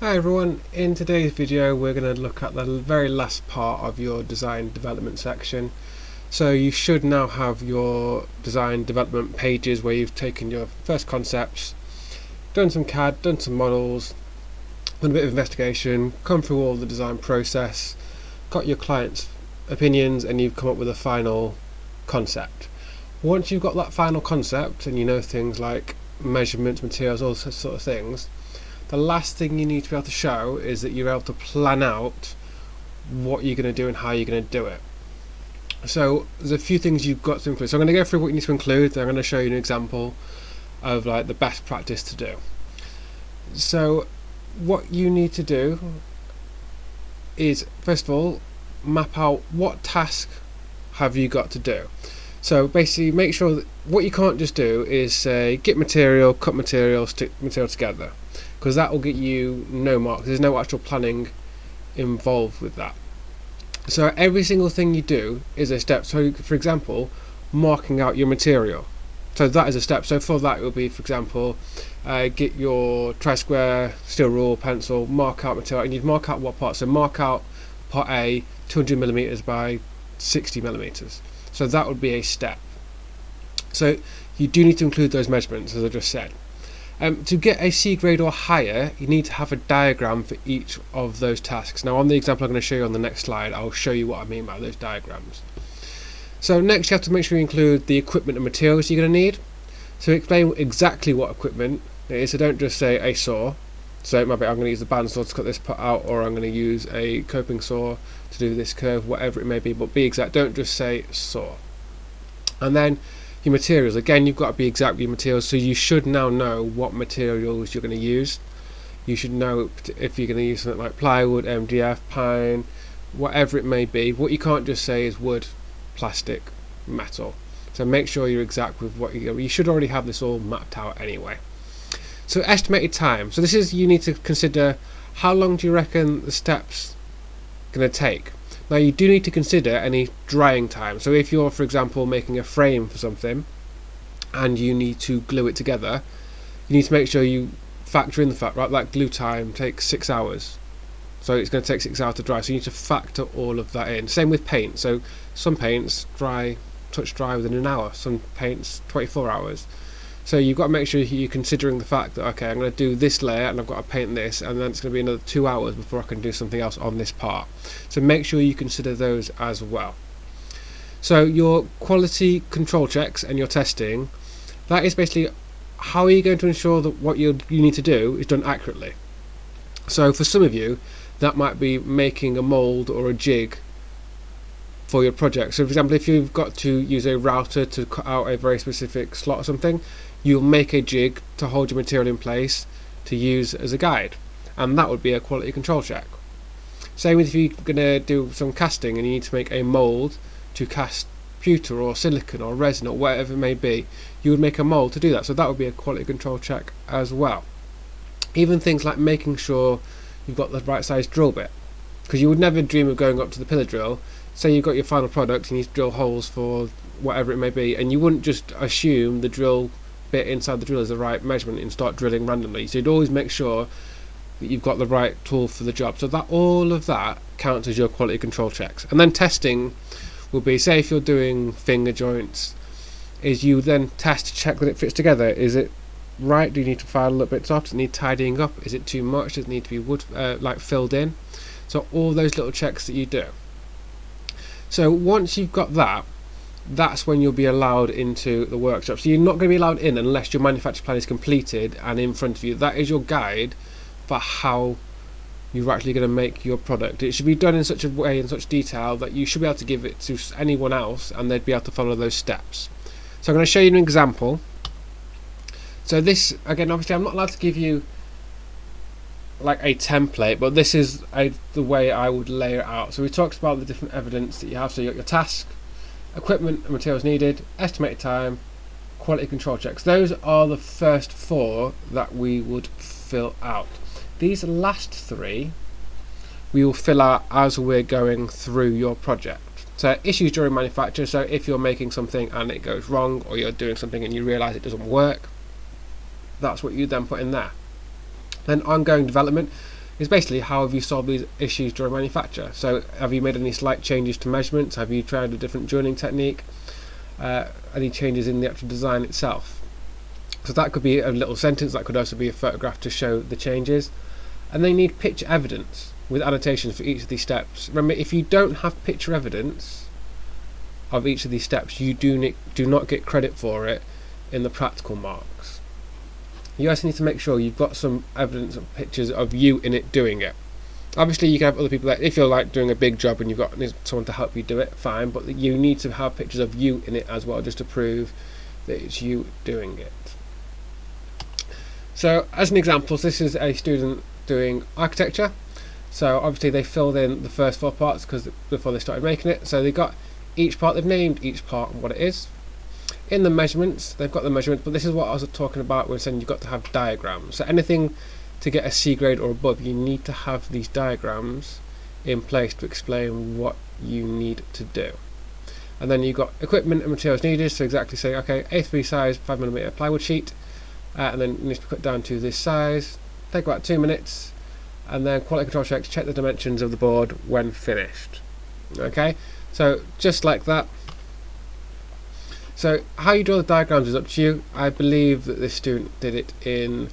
Hi everyone, in today's video we're going to look at the very last part of your design development section. So you should now have your design development pages where you've taken your first concepts, done some CAD, done some models, done a bit of investigation, come through all the design process, got your client's opinions, and you've come up with a final concept. Once you've got that final concept and you know things like measurements, materials, all sorts of things, the last thing you need to be able to show is that you're able to plan out what you're going to do and how you're going to do it. So there's a few things you've got to include. So I'm going to go through what you need to include. I'm going to show you an example of like the best practice to do. So what you need to do is, first of all, map out what task have you got to do. So basically make sure that what you can't just do is say get material, cut material, stick material together, because that will get you no marks. There's no actual planning involved with that. So every single thing you do is a step. So for example, marking out your material. So that is a step. So for that it will be, for example, get your tri-square, steel rule, pencil, mark out material, and you'd mark out what part. So mark out part A 200mm by 60mm. So that would be a step. So you do need to include those measurements, as I just said. To get a C grade or higher, you need to have a diagram for each of those tasks. Now on the example I'm going to show you on the next slide, I'll show you what I mean by those diagrams. So next you have to make sure you include the equipment and materials you're going to need. So explain exactly what equipment it is, so don't just say a saw. So it might be I'm going to use the bandsaw to cut this part out, or I'm going to use a coping saw to do this curve, whatever it may be, but be exact, don't just say saw. And then your materials, again you've got to be exact with your materials, so you should now know what materials you're going to use. You should know if you're going to use something like plywood, MDF, pine, whatever it may be. What you can't just say is wood, plastic, metal. So make sure you're exact with what you should already have this all mapped out anyway. So estimated time. So this is, you need to consider how long do you reckon the steps going to take. Now you do need to consider any drying time. So if you're, for example, making a frame for something and you need to glue it together, you need to make sure you factor in the fact, right, that glue time takes 6 hours. So it's going to take 6 hours to dry. So you need to factor all of that in. Same with paint. So some paints touch dry within an hour. Some paints 24 hours. So you've got to make sure you're considering the fact that, okay, I'm going to do this layer and I've got to paint this, and then it's going to be another 2 hours before I can do something else on this part. So make sure you consider those as well. So your quality control checks and your testing, that is basically how are you going to ensure that what you need to do is done accurately. So for some of you, that might be making a mould or a jig for your project. So for example, if you've got to use a router to cut out a very specific slot or something, you'll make a jig to hold your material in place to use as a guide, and that would be a quality control check. Same with if you're going to do some casting and you need to make a mould to cast pewter or silicon or resin or whatever it may be, you would make a mould to do that, so that would be a quality control check as well. Even things like making sure you've got the right size drill bit, because you would never dream of going up to the pillar drill. Say you've got your final product and you need to drill holes for whatever it may be, and you wouldn't just assume the drill bit inside the drill is the right measurement and start drilling randomly. So you'd always make sure that you've got the right tool for the job. So that all of that counts as your quality control checks. And then testing will be, say if you're doing finger joints, is you then test to check that it fits together. Is it right? Do you need to file a little bit off? Does it need tidying up? Is it too much? Does it need to be wood like filled in? So all those little checks that you do. So once you've got that, that's when you'll be allowed into the workshop. So you're not going to be allowed in unless your manufacture plan is completed and in front of you. That is your guide for how you're actually going to make your product. It should be done in such a way, in such detail, that you should be able to give it to anyone else and they'd be able to follow those steps. So I'm going to show you an example. So this, again, obviously I'm not allowed to give you like a template, but this is the way I would lay it out. So we talked about the different evidence that you have. So you got your task, equipment and materials needed, estimated time, quality control checks. Those are the first 4 that we would fill out. These last 3 we will fill out as we're going through your project. So issues during manufacture, so if you're making something and it goes wrong, or you're doing something and you realise it doesn't work, that's what you then put in there. Then ongoing development, is basically how have you solved these issues during manufacture. So have you made any slight changes to measurements? Have you tried a different joining technique? Any changes in the actual design itself? So that could be a little sentence, that could also be a photograph to show the changes. And they need picture evidence with annotations for each of these steps. Remember, if you don't have picture evidence of each of these steps, you do not get credit for it in the practical marks. You also need to make sure you've got some evidence of pictures of you in it doing it. Obviously you can have other people that, if you're like doing a big job and you've got someone to help you do it, fine, but you need to have pictures of you in it as well, just to prove that it's you doing it. So as an example, this is a student doing architecture. So obviously they filled in the first 4 parts before they started making it. So they got each part, they've named each part and what it is. In the measurements, they've got the measurements, but this is what I was talking about when saying you've got to have diagrams. So anything to get a C grade or above, you need to have these diagrams in place to explain what you need to do. And then you've got equipment and materials needed, so exactly say, okay, A3 size 5mm plywood sheet, and then it needs to be cut down to this size, take about 2 minutes, and then quality control checks, check the dimensions of the board when finished. Okay, so just like that. So how you draw the diagrams is up to you. I believe that this student did it in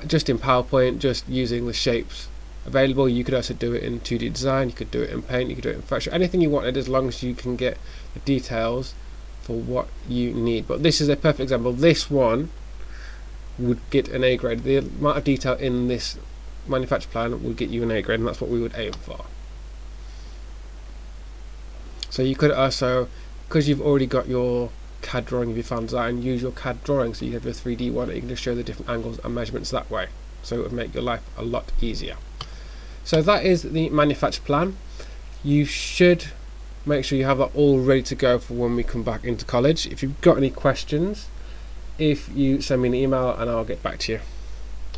just in PowerPoint, just using the shapes available. You could also do it in 2D design, you could do it in Paint, you could do it in Photoshop, anything you wanted, as long as you can get the details for what you need. But this is a perfect example. This one would get an A grade. The amount of detail in this manufacture plan would get you an A grade, and that's what we would aim for. So you could also, because you've already got your CAD drawing of your final design, use your CAD drawing, so you have your 3D one, and you can just show the different angles and measurements that way. So it would make your life a lot easier. So that is the manufacture plan. You should make sure you have that all ready to go for when we come back into college. If you've got any questions, if you send me an email and I'll get back to you.